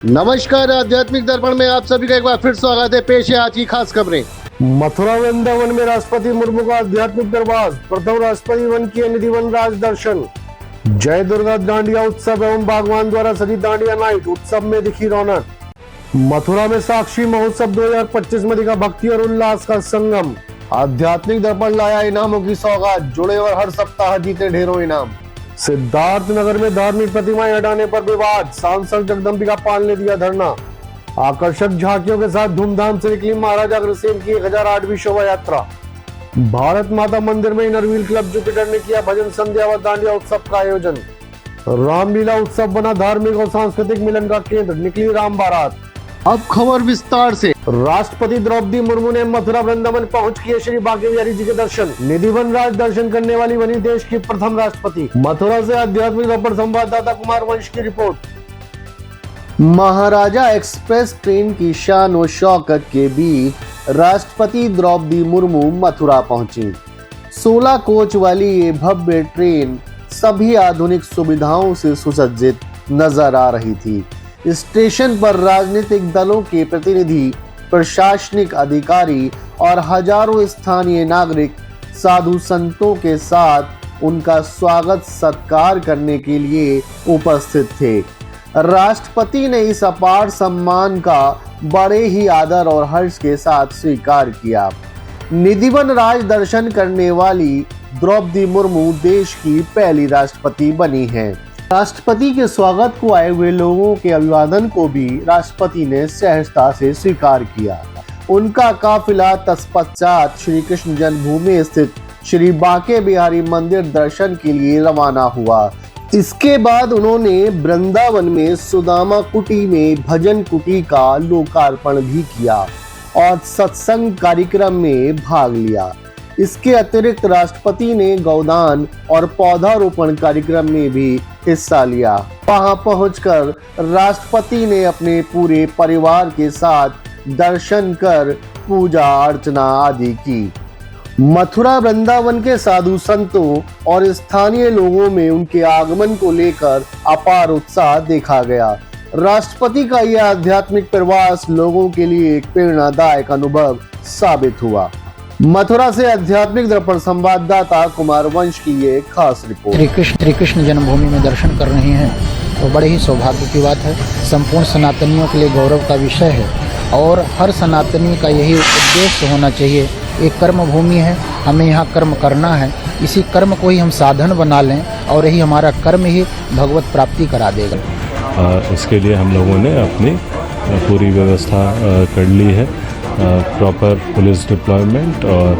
नमस्कार, आध्यात्मिक दर्पण में आप सभी का एक बार फिर स्वागत है। पेश है आज की खास खबरें। मथुरा वृंदावन में राष्ट्रपति मुर्मू का आध्यात्मिक दरबार, प्रथम राष्ट्रपति वन किए निधि वन राज दर्शन। जय दुर्गा दांडिया उत्सव एवं बागवान द्वारा सजी दांडिया नाइट उत्सव में दिखी रौनक। मथुरा में साक्षी महोत्सव 2025 में दिखा भक्ति और उल्लास का संगम। आध्यात्मिक दर्पण लाया इनामों की सौगात, जुड़े और हर सप्ताह जीते ढेरों इनाम। सिद्धार्थ नगर में धार्मिक प्रतिमाएं हटाने पर विवाद, सांसद जगदम्बिका पाल ने दिया धरना। आकर्षक झांकियों के साथ धूमधाम से निकली महाराजा अग्रसेन की 1008वीं शोभा यात्रा। भारत माता मंदिर में इनर व्हील क्लब जुपिटर ने किया भजन संध्या व दांडिया उत्सव का आयोजन। रामलीला उत्सव बना धार्मिक और सांस्कृतिक मिलन का केंद्र, निकली राम बारात। अब खबर विस्तार से। राष्ट्रपति द्रौपदी मुर्मू ने मथुरा वृंदावन पहुंच किए श्री बांके बिहारी जी के दर्शन। निधि वन राज दर्शन करने वाली बनी देश की प्रथम राष्ट्रपति। मथुरा से आध्यात्मिक दर्पण संवाददाता कुमार वंश की रिपोर्ट। महाराजा एक्सप्रेस ट्रेन की शान और शौकत के बीच राष्ट्रपति द्रौपदी मुर्मू मथुरा पहुंची। 16 कोच वाली ये भव्य ट्रेन सभी आधुनिक सुविधाओं से सुसज्जित नजर आ रही थी। स्टेशन पर राजनीतिक दलों के प्रतिनिधि, प्रशासनिक अधिकारी और हजारों स्थानीय नागरिक साधु संतों के साथ उनका स्वागत सत्कार करने के लिए उपस्थित थे। राष्ट्रपति ने इस अपार सम्मान का बड़े ही आदर और हर्ष के साथ स्वीकार किया। निधिवन राज दर्शन करने वाली द्रौपदी मुर्मू देश की पहली राष्ट्रपति बनी हैं। राष्ट्रपति के स्वागत को आए हुए लोगों के अभिवादन को भी राष्ट्रपति ने सहजता से स्वीकार किया। उनका काफिला तत्पश्चात श्री कृष्ण जन्मभूमि स्थित श्री बांके बिहारी मंदिर दर्शन के लिए रवाना हुआ। इसके बाद उन्होंने वृंदावन में सुदामा कुटी में भजन कुटी का लोकार्पण भी किया और सत्संग कार्यक्रम में भाग लिया। इसके अतिरिक्त राष्ट्रपति ने गौदान और पौधारोपण कार्यक्रम में भी हिस्सा लिया। वहां पहुंचकर राष्ट्रपति ने अपने पूरे परिवार के साथ दर्शन कर पूजा अर्चना आदि की। मथुरा वृंदावन के साधु संतों और स्थानीय लोगों में उनके आगमन को लेकर अपार उत्साह देखा गया। राष्ट्रपति का यह आध्यात्मिक प्रवास लोगों के लिए एक प्रेरणादायक अनुभव साबित हुआ। मथुरा से आध्यात्मिक दर्पण संवाददाता कुमार वंश की ये खास रिपोर्ट। श्री कृष्ण जन्मभूमि में दर्शन कर रहे हैं तो बड़े ही सौभाग्य की बात है। संपूर्ण सनातनियों के लिए गौरव का विषय है और हर सनातनी का यही उद्देश्य होना चाहिए। एक कर्म भूमि है, हमें यहाँ कर्म करना है, इसी कर्म को ही हम साधन बना लें और यही हमारा कर्म ही भगवत प्राप्ति करा देगा। इसके लिए हम लोगों ने अपनी पूरी व्यवस्था कर ली है। प्रॉपर पुलिस डिप्लॉयमेंट और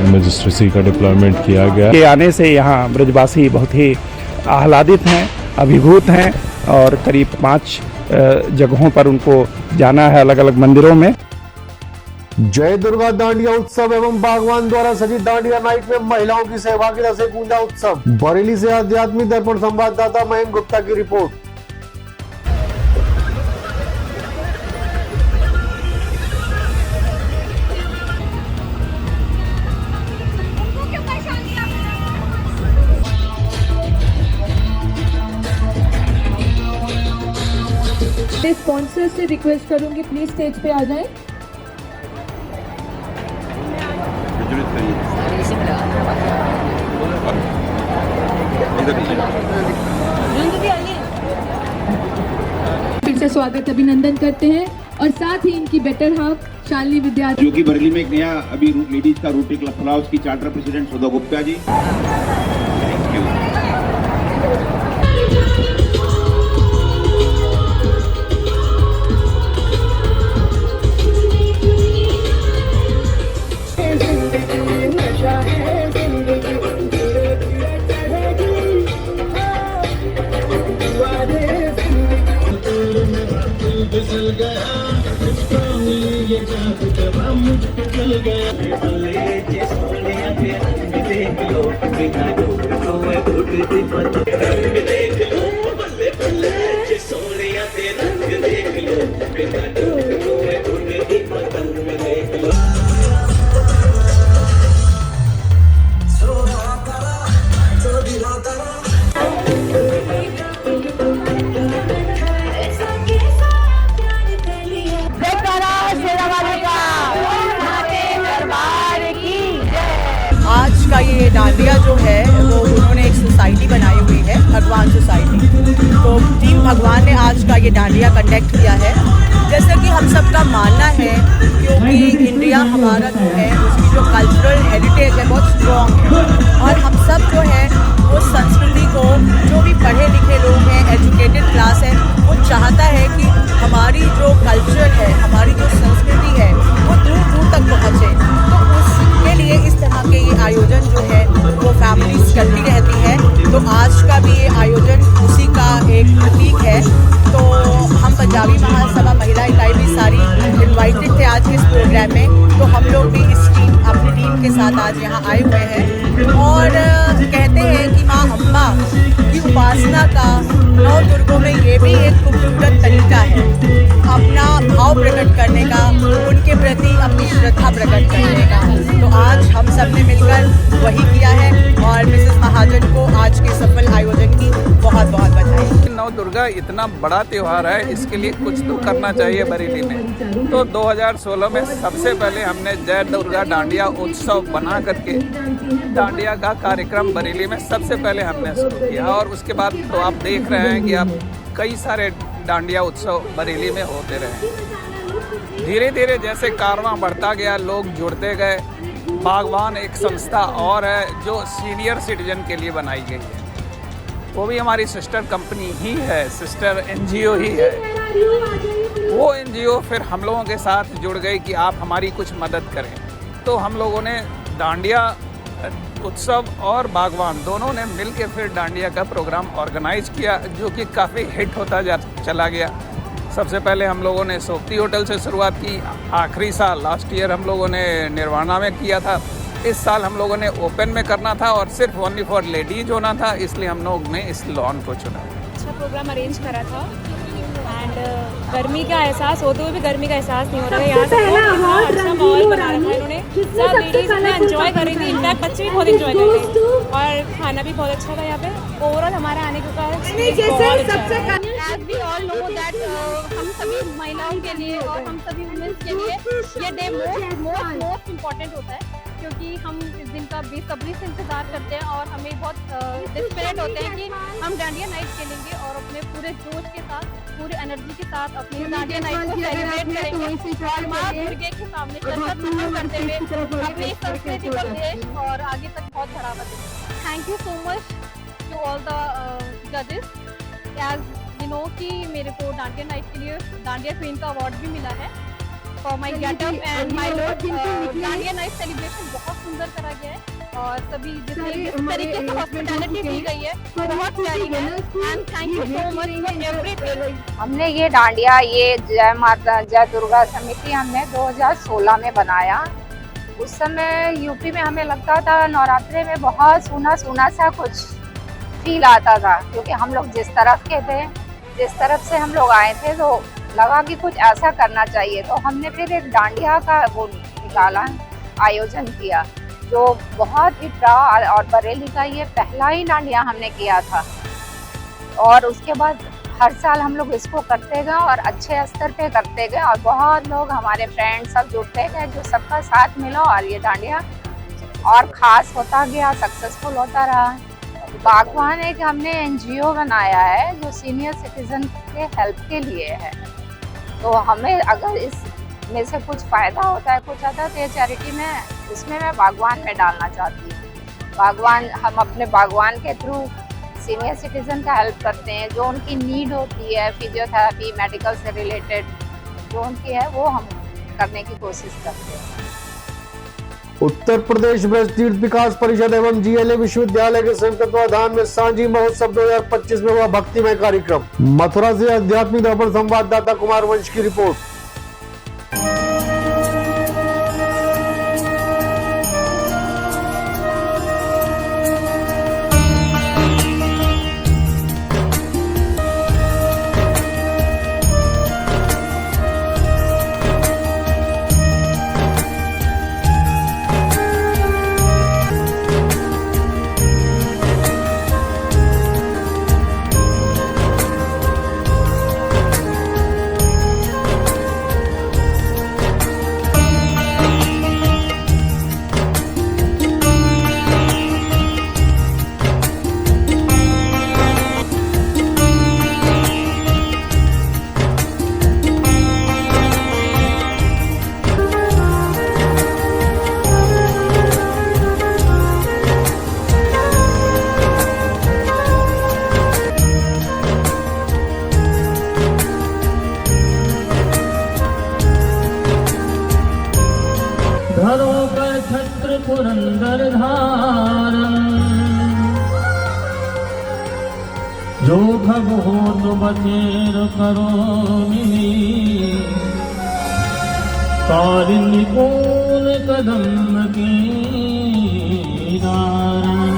मजिस्ट्रेसी का डिप्लॉयमेंट किया गया। के आने से यहाँ ब्रजवासी बहुत ही आह्लादित हैं, अभिभूत हैं और करीब 5 जगहों पर उनको जाना है, अलग अलग मंदिरों में। जय दुर्गा दांडिया उत्सव एवं बागवान द्वारा सजी दांडिया नाइट में महिलाओं की सहभागिता से गूंजा उत्सव। बरेली से आध्यात्मिक दर्पण संवाददाता मयंक गुप्ता की रिपोर्ट। स्पॉन्सर से रिक्वेस्ट करूंगी प्लीज स्टेज पे आ जाएं। फिर से स्वागत अभिनंदन करते हैं और साथ ही इनकी बेटर हाफ शालिनी विद्यार्थी, जो कि बरेली में एक नया अभी लेडीज का रोटरी क्लब खुला, उसकी charter president Sudha Gupta ji. Thank you. Dandiya जो है वो उन्होंने एक सोसाइटी बनाई हुई है, भगवान सोसाइटी। तो टीम भगवान ने आज का ये डांडिया कंडक्ट किया है। जैसा कि हम सबका मानना है, क्योंकि इंडिया हमारा जो है उसकी जो कल्चरल हेरिटेज है बहुत स्ट्रॉन्ग है, और हम सब जो है वो संस्कृति को, जो भी पढ़े लिखे लोग हैं, एजुकेटेड क्लास है, वो चाहता है कि हमारी जो कल्चर है, हमारी जो संस्कृति है वो दूर दूर तक पहुँचे। तो उसके लिए इस तरह के ये आयोजन जो है वो फैमिलीज करती रहती है। तो आज का भी ये आयोजन उसी का एक प्रतीक है। तो हम पंजाबी महासभा महिला इकाई भी सारी इनवाइटेड थे आज के इस प्रोग्राम में। तो हम लोग भी अपनी टीम के साथ आज यहाँ आए हुए हैं, और कहते हैं कि माँ अम्बा की उपासना का नौ दुर्गों में ये भी एक खूबसूरत तरीका है अपना भाव प्रकट करने का, उनके प्रति अपनी श्रद्धा प्रकट करने का। तो आज हम सब ने मिलकर वही किया है, और मिसेस महाजन को आज के सफल आयोजन की बहुत बहुत बधाई। नौ दुर्गा इतना बड़ा त्यौहार है, इसके लिए कुछ तो करना चाहिए बरेली में। तो 2016 में सबसे पहले हमने जय दुर्गा डांडिया उत्सव बना करके डांडिया का कार्यक्रम बरेली में सबसे पहले हमने शुरू किया, और उसके बाद तो आप देख रहे हैं कि अब कई सारे डांडिया उत्सव बरेली में होते रहे। धीरे धीरे जैसे कारवां बढ़ता गया, लोग जुड़ते गए। बागवान एक संस्था और है जो सीनियर सिटीजन के लिए बनाई गई है, वो भी हमारी सिस्टर कंपनी ही है, सिस्टर एनजीओ ही है। वो एनजीओ फिर हम लोगों के साथ जुड़ गई कि आप हमारी कुछ मदद करें। तो हम लोगों ने डांडिया उत्सव और बागवान दोनों ने मिल के फिर डांडिया का प्रोग्राम ऑर्गेनाइज किया, जो कि काफ़ी हिट होता चला गया। सबसे पहले हम लोगों ने सोपती होटल से शुरुआत की। आखिरी साल लास्ट ईयर हम लोगों ने निर्वाणा में किया था। इस साल हम लोगों ने ओपन में करना था और सिर्फ ओनली फॉर लेडीज होना था, इसलिए हम लोग ने इस लॉन को चुना। अच्छा प्रोग्राम अरेंज करा था, एंड गर्मी का एहसास होते हुए भी गर्मी का एहसास नहीं हो रहा है। यहाँ से बहुत अच्छा माहौल बना रखा है इन्होंने, सब लेडीज इतना एंजॉय कर रही थी, इनफैक्ट बच्चे भी बहुत एंजॉय कर रहे थे, और खाना भी बहुत अच्छा था यहाँ पे। ओवरऑल हमारे आने का हम सभी महिलाओं के लिए और हम सभी वुमेन्स के लिए ये डे मोस्ट इम्पॉर्टेंट होता है, क्योंकि हम इस दिन का बेसब्री से इंतजार करते हैं, और हमें बहुत डिस्परेट होते हैं कि हम डांडिया नाइट खेलेंगे और अपने पूरे जोश के साथ, पूरे एनर्जी के साथ अपनी डांडिया नाइट को सेलिब्रेट करेंगे, और माँ दुर्गे के सामने जन्नत नमन करते हुए अपनी संस्कृति को देश और आगे तक बहुत बढ़ावा देंगे। Thank you so much to all the जजेस, एज यू नो कि मेरे को डांडिया नाइट के लिए डांडिया क्वीन का अवार्ड भी मिला है for my getup and my look. Dandiya night celebration बहुत सुंदर करा गया है, और सभी जिस तरीके से हॉस्पिटैलिटी दी गई है बहुत प्यारी है, and thank you so much for everything. हमने ये डांडिया, ये जय दुर्गा समिति हमने 2016 में बनाया। उस समय यूपी में हमें लगता था नवरात्रे में बहुत सूना सूना सा कुछ फील आता था, क्योंकि हम लोग जिस तरफ के थे, जिस तरफ से हम लोग आए थे, तो लगा कि कुछ ऐसा करना चाहिए। तो हमने फिर एक डांडिया का वो निकाला, आयोजन किया, जो बहुत हिट रहा, और बरेली का ये पहला ही डांडिया हमने किया था। और उसके बाद हर साल हम लोग इसको करते गए और अच्छे स्तर पे करते गए, और बहुत लोग हमारे फ्रेंड्स सब जुड़ते गए, जो सबका साथ मिला, और ये डांडिया और ख़ास होता गया, सक्सेसफुल होता रहा। बागवान एक हमने एनजीओ बनाया है जो सीनियर सिटीजन के हेल्प के लिए है। तो हमें अगर इस में से कुछ फ़ायदा होता है, कुछ आता है, तो ये चैरिटी में इसमें मैं बागवान में डालना चाहती हूँ। बागवान, हम अपने बागवान के थ्रू सीनियर सिटीजन का हेल्प करते हैं, जो उनकी नीड होती है फिजियोथेरेपी, मेडिकल से रिलेटेड जो उनकी है, वो हम करने की कोशिश करते हैं। उत्तर प्रदेश ब्रज तीर्थ विकास परिषद एवं जीएलए विश्वविद्यालय के संयुक्त तत्वाधान में सांझी महोत्सव 2025 में हुआ भक्तिमय कार्यक्रम। मथुरा से आध्यात्मिक दर्पण संवाददाता कुमार वंश की रिपोर्ट। पुरंदर धारन। जो भग हो तो बचेर करो मिली, कारिंदिकों कदम की नारन।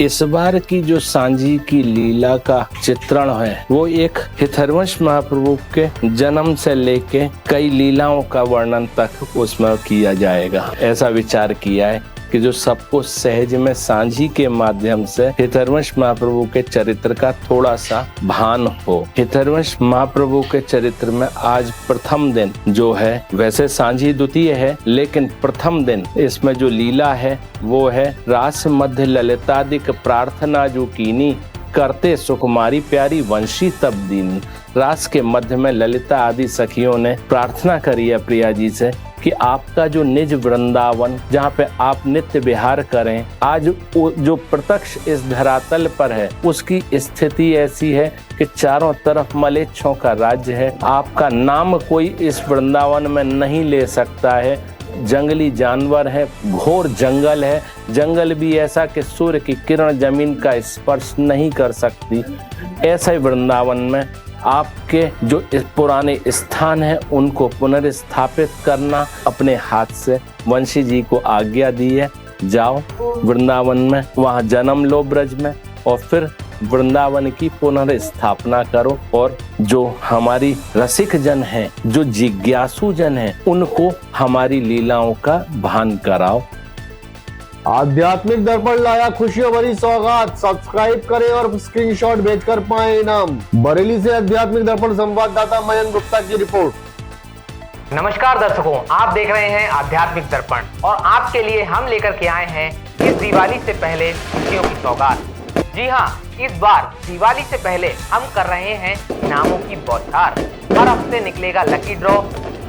इस बार की जो सांझी की लीला का चित्रण है वो एक हितहरवंश महाप्रभु के जन्म से लेके कई लीलाओं का वर्णन तक उसमें किया जाएगा। ऐसा विचार किया है कि जो सबको सहज में सांझी के माध्यम से हितहरवंश महाप्रभु के चरित्र का थोड़ा सा भान हो। हितहरवंश महाप्रभु के चरित्र में आज प्रथम दिन जो है, वैसे सांझी द्वितीय है लेकिन प्रथम दिन इसमें जो लीला है वो है रास मध्य ललितादिक प्रार्थना जो कीनी, करते सुकुमारी प्यारी वंशी तब दीनी। रास के मध्य में ललिता आदि सखियों ने प्रार्थना करी है प्रिया जी से कि आपका जो निज वृंदावन जहाँ पे आप नित्य विहार करें, आज जो प्रत्यक्ष इस धरातल पर है उसकी स्थिति ऐसी है कि चारों तरफ मलेच्छों का राज्य है। आपका नाम कोई इस वृंदावन में नहीं ले सकता है। जंगली जानवर है, घोर जंगल है, जंगल भी ऐसा कि सूर्य की किरण जमीन का स्पर्श नहीं कर सकती। ऐसे वृंदावन में आपके जो पुराने स्थान है उनको पुनर्स्थापित करना अपने हाथ से वंशी जी को आज्ञा दी है। जाओ वृंदावन में, वहाँ जन्म लो ब्रज में और फिर वृंदावन की पुनर्स्थापना करो। और जो हमारी रसिक जन हैं, जो जिज्ञासु जन हैं, उनको हमारी लीलाओं का भान कराओ। आध्यात्मिक दर्पण लाया खुशियों भरी सौगात। सब्सक्राइब करें और स्क्रीनशॉट भेजकर पाएं इनाम। बरेली से आध्यात्मिक दर्पण संवाददाता मयंक गुप्ता की रिपोर्ट। नमस्कार दर्शकों, आप देख रहे हैं आध्यात्मिक दर्पण और आपके लिए हम लेकर के आए हैं इस दिवाली से पहले खुशियों की सौगात। जी हाँ, इस बार दिवाली से पहले हम कर रहे हैं इनामों की बौछार। हर हफ्ते निकलेगा लकी ड्रॉ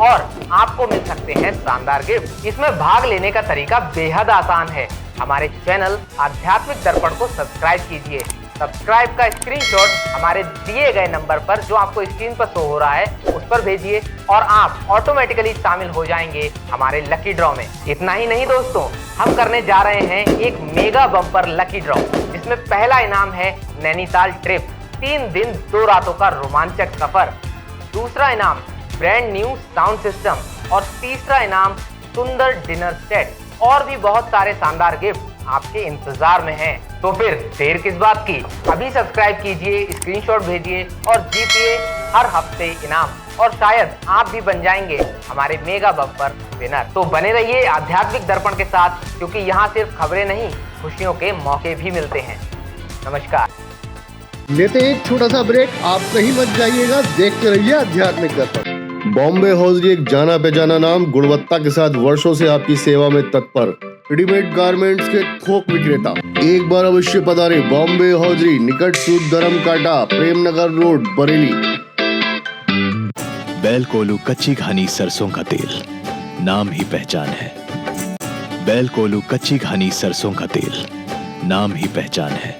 और आपको मिल सकते हैं शानदार गिफ्ट। इसमें भाग लेने का तरीका बेहद आसान है। हमारे चैनल आध्यात्मिक दर्पण को सब्सक्राइब कीजिए। सब्सक्राइब का स्क्रीनशॉट हमारे दिए गए नंबर पर जो आपको स्क्रीन पर शो हो रहा है उस पर भेजिए और आप ऑटोमेटिकली शामिल हो जाएंगे हमारे लकी ड्रॉ में। इतना ही नहीं दोस्तों, हम करने जा रहे हैं एक मेगा बम्पर लकी ड्रॉ, जिसमें पहला इनाम है नैनीताल ट्रिप, 3 दिन 2 रातों का रोमांचक सफर। दूसरा इनाम ब्रांड न्यू साउंड सिस्टम और तीसरा इनाम सुंदर डिनर सेट। और भी बहुत सारे शानदार गिफ्ट आपके इंतजार में हैं। तो फिर देर किस बात की, अभी सब्सक्राइब कीजिए, स्क्रीनशॉट भेजिए और जीतिए हर हफ्ते इनाम और शायद आप भी बन जाएंगे हमारे मेगा बम्पर विनर। तो बने रहिए आध्यात्मिक दर्पण के साथ, क्योंकि यहाँ सिर्फ खबरें नहीं, खुशियों के मौके भी मिलते हैं। नमस्कार। लेते हैं एक छोटा सा ब्रेक, आप कहीं मत जाइएगा, देखते रहिए आध्यात्मिक दर्पण। बॉम्बे हौजरी एक जाना पहचाना नाम, गुणवत्ता के साथ वर्षों से आपकी सेवा में तत्पर। रेडीमेड गारमेंट्स के थोक विक्रेता, एक बार अवश्य पधारे बॉम्बे हौजरी, निकट सूद धर्म काटा, प्रेमनगर रोड, बरेली। बैल कोलू कच्ची घानी सरसों का तेल, नाम ही पहचान है। बैल कोलू कच्ची घानी सरसों का तेल, नाम ही पहचान है।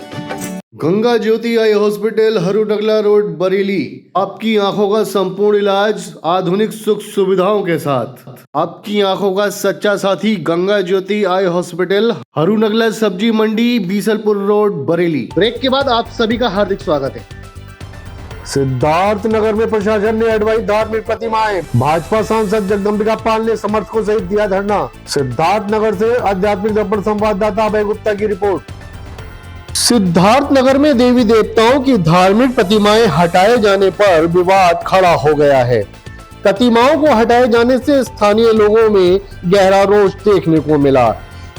गंगा ज्योति eye hospital, Harunagla road, Bareilly. आपकी आंखों का संपूर्ण इलाज आधुनिक सुख सुविधाओं के साथ। आपकी आंखों का सच्चा साथी गंगा ज्योति आई हॉस्पिटल, हरूनगला सब्जी मंडी, बीसलपुर रोड, बरेली। ब्रेक के बाद आप सभी का हार्दिक स्वागत है। सिद्धार्थ नगर में प्रशासन ने हटवाई धार्मिक प्रतिमाएं। भाजपा सांसद जगदम्बिका पाल ने समर्थकों सहित दिया धरना। सिद्धार्थ नगर से आध्यात्मिक दर्पण संवाददाता अभय गुप्ता की रिपोर्ट। सिद्धार्थ नगर में देवी देवताओं की धार्मिक प्रतिमाएं हटाए जाने पर विवाद खड़ा हो गया है। प्रतिमाओं को हटाए जाने से स्थानीय लोगों में गहरा रोष देखने को मिला।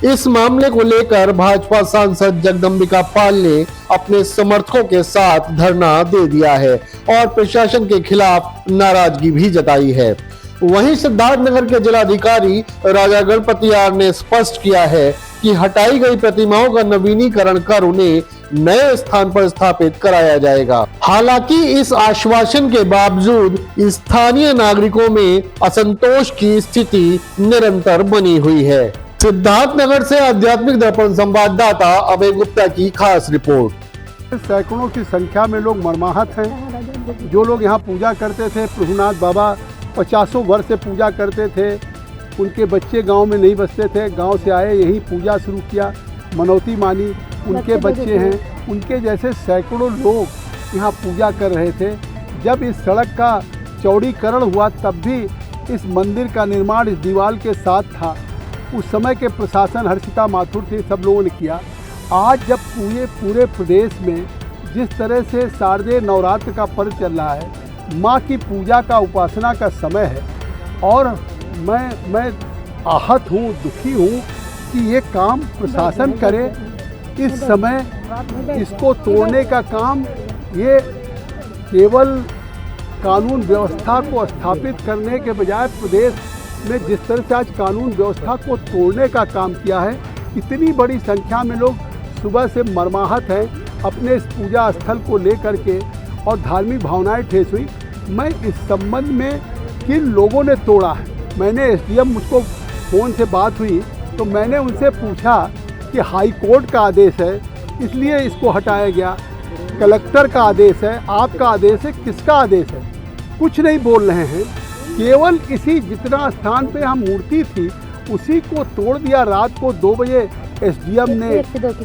इस मामले को लेकर भाजपा सांसद जगदम्बिका पाल ने अपने समर्थकों के साथ धरना दे दिया है और प्रशासन के खिलाफ नाराजगी भी जताई है। वहीं सिद्धार्थनगर के जिलाधिकारी राजा गणपति आर ने स्पष्ट किया है कि हटाई गई प्रतिमाओं का नवीनीकरण कर उन्हें नए स्थान पर स्थापित कराया जाएगा। हालांकि इस आश्वासन के बावजूद स्थानीय नागरिकों में असंतोष की स्थिति निरंतर बनी हुई है। सिद्धार्थनगर से आध्यात्मिक दर्पण संवाददाता अभय गुप्ता की खास रिपोर्ट। सैकड़ों की संख्या में लोग मर्माहत हैं। जो लोग यहाँ पूजा करते थे, प्रभुनाथ बाबा 50 वर्ष से पूजा करते थे, उनके बच्चे गांव में नहीं बसते थे, गांव से आए, यही पूजा शुरू किया, मनौती मानी, उनके बच्चे हैं, उनके जैसे सैकड़ों लोग यहाँ पूजा कर रहे थे। जब इस सड़क का चौड़ीकरण हुआ तब भी इस मंदिर का निर्माण इस दीवार के साथ था। उस समय के प्रशासन हर्षिता माथुर थी, सब लोगों ने किया। आज जब पूरे प्रदेश में जिस तरह से शारदीय नवरात्र का पर्व चल रहा है, माँ की पूजा का, उपासना का समय है, और मैं आहत हूँ, दुखी हूँ कि ये काम प्रशासन करे। इस समय इसको तोड़ने का काम ये केवल कानून व्यवस्था को स्थापित करने के बजाय प्रदेश में जिस तरह से आज कानून व्यवस्था को तोड़ने का काम किया है, इतनी बड़ी संख्या में लोग सुबह से मर्माहत हैं अपने इस पूजा स्थल को लेकर के, और धार्मिक भावनाएं ठेस हुई। मैं इस संबंध में किन लोगों ने तोड़ा है, मैंने एसडीएम, मुझको फ़ोन से बात हुई तो मैंने उनसे पूछा कि हाई कोर्ट का आदेश है इसलिए इसको हटाया गया, कलेक्टर का आदेश है, आपका आदेश है, किसका आदेश है? कुछ नहीं बोल रहे हैं। केवल इसी जितना स्थान पे हम मूर्ति थी उसी को तोड़ दिया रात को 2 बजे एसडीएम ने,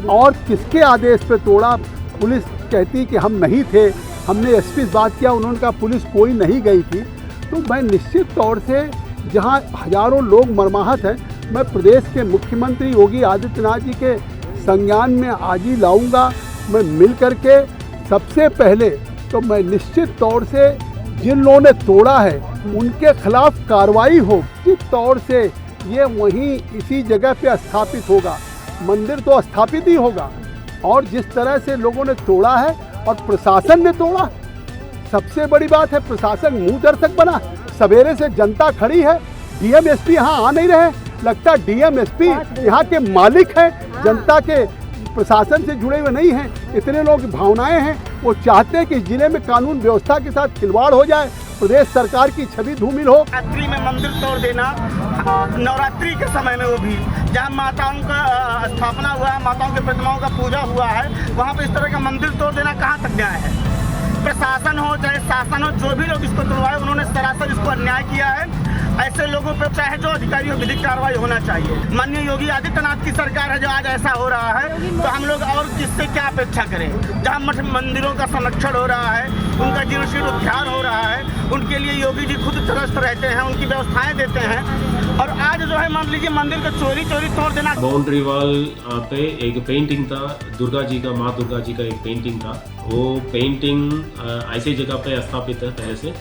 और किसके आदेश पे तोड़ा? पुलिस कहती कि हम नहीं थे, हमने एसपी से बात किया, उन्होंने कहा पुलिस कोई नहीं गई थी। तो मैं निश्चित तौर से जहां हजारों लोग मर्माहत हैं, मैं प्रदेश के मुख्यमंत्री योगी आदित्यनाथ जी के संज्ञान में आज ही लाऊंगा। मैं मिल करके सबसे पहले तो मैं निश्चित तौर से जिन लोगों ने तोड़ा है उनके खिलाफ कार्रवाई हो। निश्चित तौर से ये वहीं इसी जगह पे स्थापित होगा, मंदिर तो स्थापित ही होगा। और जिस तरह से लोगों ने तोड़ा है और प्रशासन ने तोड़ा, सबसे बड़ी बात है प्रशासन मुंह दर्शक बना। सवेरे से जनता खड़ी है, डीएम एसपी यहाँ आ नहीं रहे, लगता है डीएम एसपी यहाँ के मालिक हैं, जनता के प्रशासन से जुड़े हुए नहीं हैं। इतने लोग भावनाएं हैं, वो चाहते हैं कि जिले में कानून व्यवस्था के साथ खिलवाड़ हो जाए, प्रदेश सरकार की छवि धूमिल हो। नवरात्रि में मंदिर तोड़ देना, नवरात्रि के समय में वो भी जहाँ माताओं का स्थापना हुआ है, माताओं की प्रतिमाओं का पूजा हुआ है, वहाँ पे इस तरह का मंदिर तोड़ देना कहाँ तक न्याय है? प्रशासन हो चाहे शासन हो, जो भी लोग इसको तोड़वाए उन्होंने सरासर इसको अन्याय किया है। ऐसे लोगों पर चाहे जो अधिकारी हो विधिक कार्रवाई होना चाहिए। माननीय योगी आदित्यनाथ की सरकार है जो आज ऐसा हो रहा है, तो हम लोग और किससे क्या अपेक्षा करें? जहाँ मठ मंदिरों का संरक्षण हो रहा है, उनका जीर्णशील उद्धार हो रहा है, उनके लिए योगी जी खुद त्रस्त रहते हैं, उनकी व्यवस्थाएं देते हैं, और आज जो है मान लीजिए मंदिर को चोरी तोड़ देना। बाउंड्री वॉल पे एक पेंटिंग था, दुर्गा जी का, माँ दुर्गा जी का एक पेंटिंग था। वो पेंटिंग ऐसी जगह पे स्थापित है पहले से,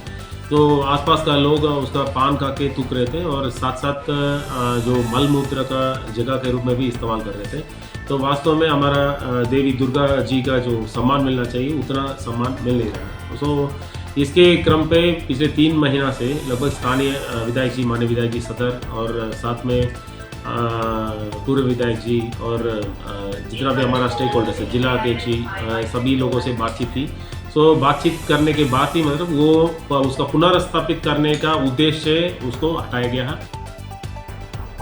तो आसपास का लोग उसका पान खा के थूक रहे थे, और साथ साथ जो मल मूत्र का जगह के रूप में भी इस्तेमाल कर रहे थे। तो वास्तव में हमारा देवी दुर्गा जी का जो सम्मान मिलना चाहिए उतना सम्मान मिल नहीं रहा। तो इसके क्रम पे पिछले 3 महीना से लगभग स्थानीय विधायक जी, माननीय विधायक जी सदर, और साथ में पूर्व विधायक जी और जितना भी हमारा स्टेक होल्डर्स है, जिला अध्यक्ष जी, सभी लोगों से बातचीत की। तो बातचीत करने के बाद ही मतलब वो उसका पुनर्स्थापित करने का उद्देश्य उसको हटाया गया है।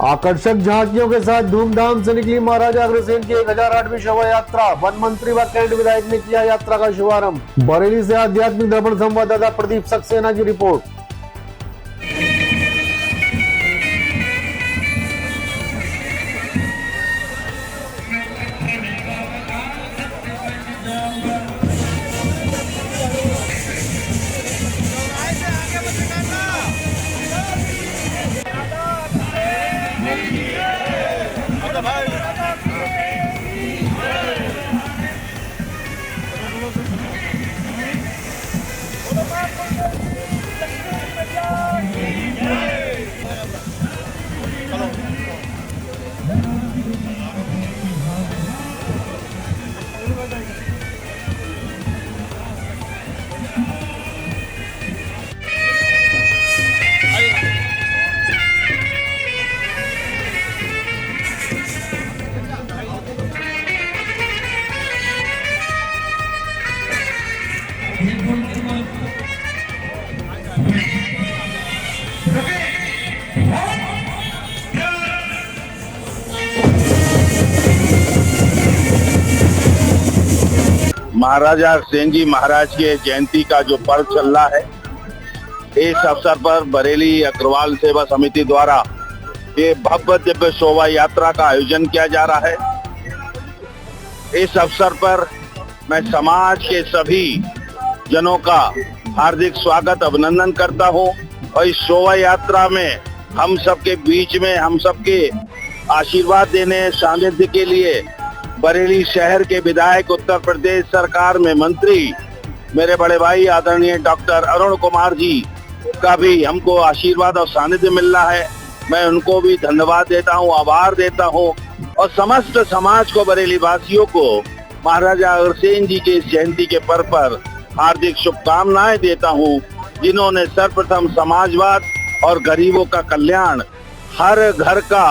आकर्षक झांकियों के साथ धूमधाम से निकली महाराजा अग्रसेन की 1008वीं शोभा यात्रा। वन मंत्री व कैंट विधायक ने किया यात्रा का शुभारंभ। बरेली से आध्यात्मिक दर्पण संवाददाता प्रदीप सक्सेना की रिपोर्ट। महाराजा अग्रसेन जी महाराज के जयंती का जो पर्व चल रहा है, इस अवसर पर बरेली अग्रवाल सेवा समिति द्वारा ये भव्य दिव्य शोभा यात्रा का आयोजन किया जा रहा है। इस अवसर पर मैं समाज के सभी जनों का हार्दिक स्वागत अभिनंदन करता हूं और इस शोभा यात्रा में हम सबके बीच में हम सबके आशीर्वाद देने सानिध्य के लिए बरेली शहर के विधायक, उत्तर प्रदेश सरकार में मंत्री मेरे बड़े भाई आदरणीय डॉक्टर अरुण कुमार जी का भी हमको आशीर्वाद और सानिध्य मिल रहा है। मैं उनको भी धन्यवाद देता हूं, आभार देता हूं और समस्त समाज को, बरेली वासियों को महाराजा अग्रसेन जी के इस जयंती के पर्व पर हार्दिक शुभकामनाएं देता हूं, जिन्होंने सर्वप्रथम समाजवाद और गरीबों का कल्याण, हर घर का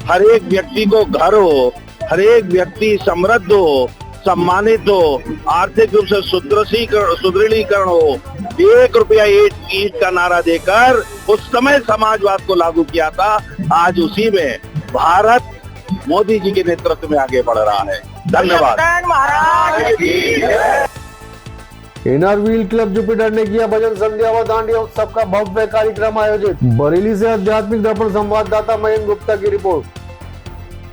हर एक व्यक्ति को घर हो, हर एक व्यक्ति समृद्ध हो, सम्मानित हो, आर्थिक रूप से सुदृढ़ीकरण हो, 1 रुपया ईंट का नारा देकर उस समय समाजवाद को लागू किया था। आज उसी में भारत मोदी जी के नेतृत्व में आगे बढ़ रहा है। धन्यवाद। इनर व्हील क्लब जुपिटर ने किया भजन संध्या व दांडिया उत्सव का भव्य कार्यक्रम आयोजित। बरेली से आध्यात्मिक दर्पण संवाददाता मयंक गुप्ता की रिपोर्ट।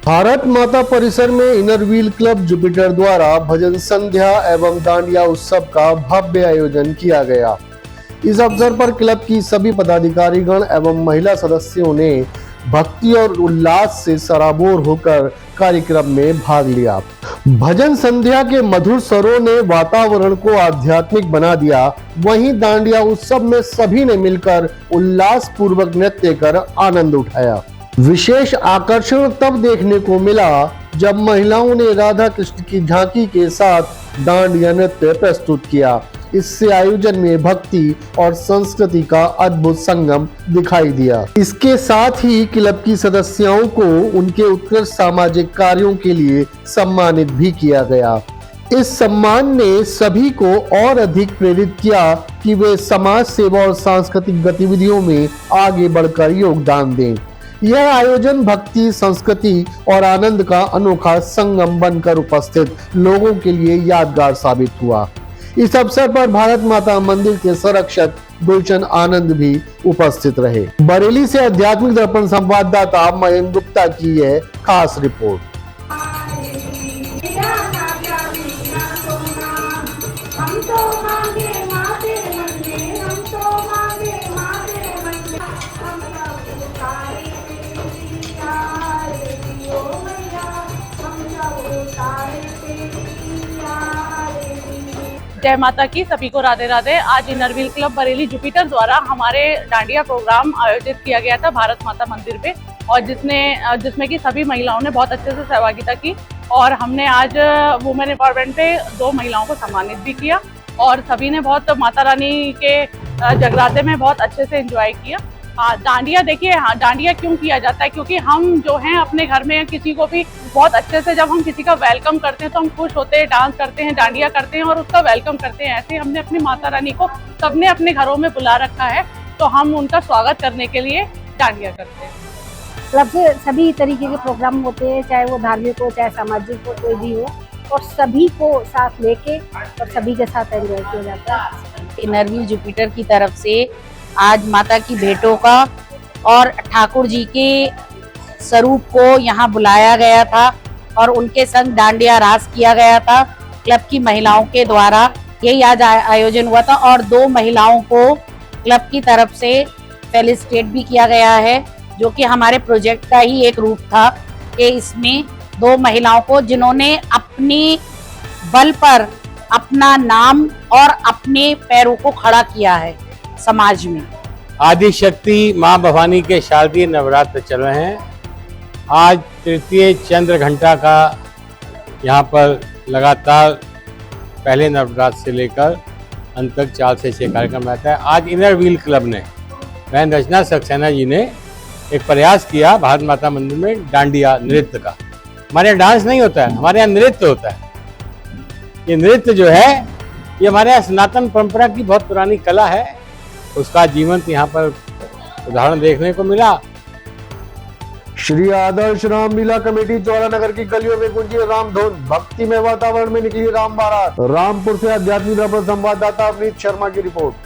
भारत माता परिसर में इनर व्हील क्लब जुपिटर द्वारा भजन संध्या एवं दांडिया उत्सव का भव्य आयोजन किया गया। इस अवसर पर क्लब की सभी पदाधिकारीगण एवं महिला सदस्यों ने भक्ति और उल्लास से सराबोर होकर कार्यक्रम में भाग लिया। भजन संध्या के मधुर स्वरों ने वातावरण को आध्यात्मिक बना दिया। वहीं दांडिया उत्सव में सभी ने मिलकर उल्लास पूर्वक नृत्य कर आनंद उठाया। विशेष आकर्षण तब देखने को मिला जब महिलाओं ने राधा कृष्ण की झांकी के साथ दांडिया नृत्य प्रस्तुत किया। इससे आयोजन में भक्ति और संस्कृति का अद्भुत संगम दिखाई दिया। इसके साथ ही क्लब की सदस्यों को उनके उत्कृष्ट सामाजिक कार्यों के लिए सम्मानित भी किया गया। इस सम्मान ने सभी को और अधिक प्रेरित किया कि वे समाज सेवा और सांस्कृतिक गतिविधियों में आगे बढ़कर योगदान दें। यह आयोजन भक्ति, संस्कृति और आनंद का अनोखा संगम बनकर उपस्थित लोगों के लिए यादगार साबित हुआ। इस अवसर पर भारत माता मंदिर के संरक्षक गुलशन आनंद भी उपस्थित रहे। बरेली से आध्यात्मिक दर्पण संवाददाता मयंक गुप्ता की यह खास रिपोर्ट। जय माता की, सभी को राधे राधे। आज inner wheel club Bareilly Jupiter द्वारा हमारे दांडिया प्रोग्राम आयोजित किया गया था भारत माता मंदिर पे, और जिसमें कि सभी महिलाओं ने बहुत अच्छे से सहभागिता की। और हमने आज वुमेन एम्पावरमेंट पे 2 महिलाओं को सम्मानित भी किया और सभी ने बहुत माता रानी के जगराते में बहुत अच्छे से एंजॉय किया। दांडिया देखिए, दांडिया क्यों किया जाता है, क्योंकि हम जो हैं अपने घर में किसी को भी बहुत अच्छे से जब हम किसी का वेलकम करते हैं तो हम खुश होते हैं, डांस करते हैं, दांडिया करते हैं और उसका वेलकम करते हैं। ऐसे हमने अपनी माता रानी को सबने अपने घरों में बुला रखा है, तो हम उनका स्वागत करने के लिए दांडिया करते हैं। क्लब से सभी तरीके के प्रोग्राम होते हैं, चाहे वो धार्मिक हो चाहे सामाजिक हो, कोई भी हो, और सभी को साथ लेके और सभी के साथ एंजॉय किया जाता है। इनर व्हील जुपिटर की तरफ से आज माता की भेंटों का और ठाकुर जी के स्वरूप को यहाँ बुलाया गया था और उनके संग दांडिया रास किया गया था। क्लब की महिलाओं के द्वारा यही आज आयोजन हुआ था और 2 महिलाओं को क्लब की तरफ से फेलिसिटेट भी किया गया है, जो कि हमारे प्रोजेक्ट का ही एक रूप था कि इसमें 2 महिलाओं को, जिन्होंने अपनी बल पर अपना नाम और अपने पैरों को खड़ा किया है समाज में। आदि शक्ति माँ भवानी के शारदीय नवरात्र चल रहे हैं। आज तृतीय चंद्र घंटा का यहाँ पर लगातार पहले नवरात्र से लेकर अंत तक 4 से 6 कार्यक्रम रहता है। आज इनर व्हील क्लब ने, बहन रचना सक्सेना जी ने एक प्रयास किया भारत माता मंदिर में दांडिया नृत्य का। हमारे यहाँ डांस नहीं होता है, हमारे यहाँ नृत्य होता है। ये नृत्य जो है ये हमारे यहाँ सनातन परंपरा की बहुत पुरानी कला है, उसका जीवंत यहाँ पर उदाहरण देखने को मिला। श्री आदर्श रामलीला कमेटी ज्वाला नगर की गलियों में गूंजी राम धुन, भक्तिमय वातावरण में निकली राम बारात। रामपुर से आध्यात्मिक दर्पण संवाददाता अवनीत शर्मा की रिपोर्ट।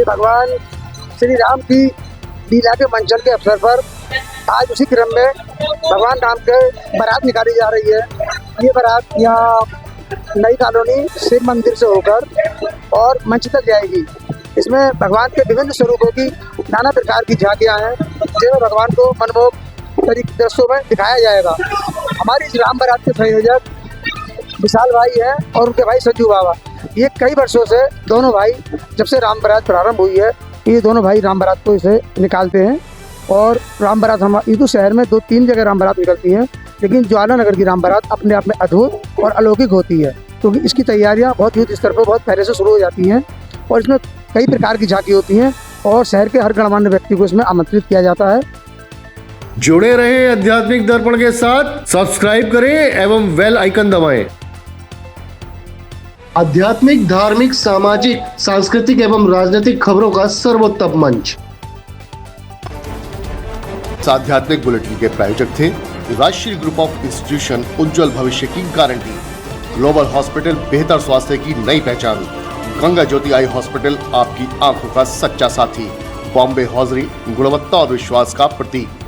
भगवान श्री राम की लीला के मंचन के अवसर पर आज उसी क्रम में भगवान राम के बारात निकाली जा रही है। ये बारात यहाँ नई कॉलोनी शिव मंदिर से होकर और मंच तक जाएगी। इसमें भगवान के विभिन्न स्वरूपों की नाना प्रकार की झांकियाँ हैं, जिनमें भगवान को मनमोहक तरीके दृश्यों में दिखाया जाएगा। हमारी इस राम बारात के संयोजक विशाल भाई हैं और उनके भाई संजू बाबा। ये कई वर्षों से दोनों भाई, जब से राम बारात प्रारंभ हुई है, ये दोनों भाई राम बारात को इसे निकालते हैं। और राम बारात हमारे ईदू शहर में 2-3 जगह राम बारात निकलती हैं, लेकिन ज्वाला नगर की राम बारात अपने आप में अद्भुत और अलौकिक होती है, क्योंकि इसकी तैयारियां बहुत युद्ध स्तर पर बहुत पहले से शुरू हो जाती हैं और इसमें कई प्रकार की झांकी होती हैं और शहर के हर गणमान्य व्यक्ति को इसमें आमंत्रित किया जाता है। जुड़े रहें आध्यात्मिक दर्पण के साथ, सब्सक्राइब करें एवं बेल आइकन दबाएं। आध्यात्मिक, धार्मिक, सामाजिक, सांस्कृतिक एवं राजनीतिक खबरों का सर्वोत्तम मंच। आध्यात्मिक बुलेटिन के प्रायोजक थे राष्ट्रीय ग्रुप ऑफ इंस्टीट्यूशन, उज्जवल भविष्य की गारंटी, ग्लोबल हॉस्पिटल, बेहतर स्वास्थ्य की नई पहचान, गंगा ज्योति आई हॉस्पिटल, आपकी आंखों का सच्चा साथी, बॉम्बे हॉजरी, गुणवत्ता और विश्वास का प्रतीक।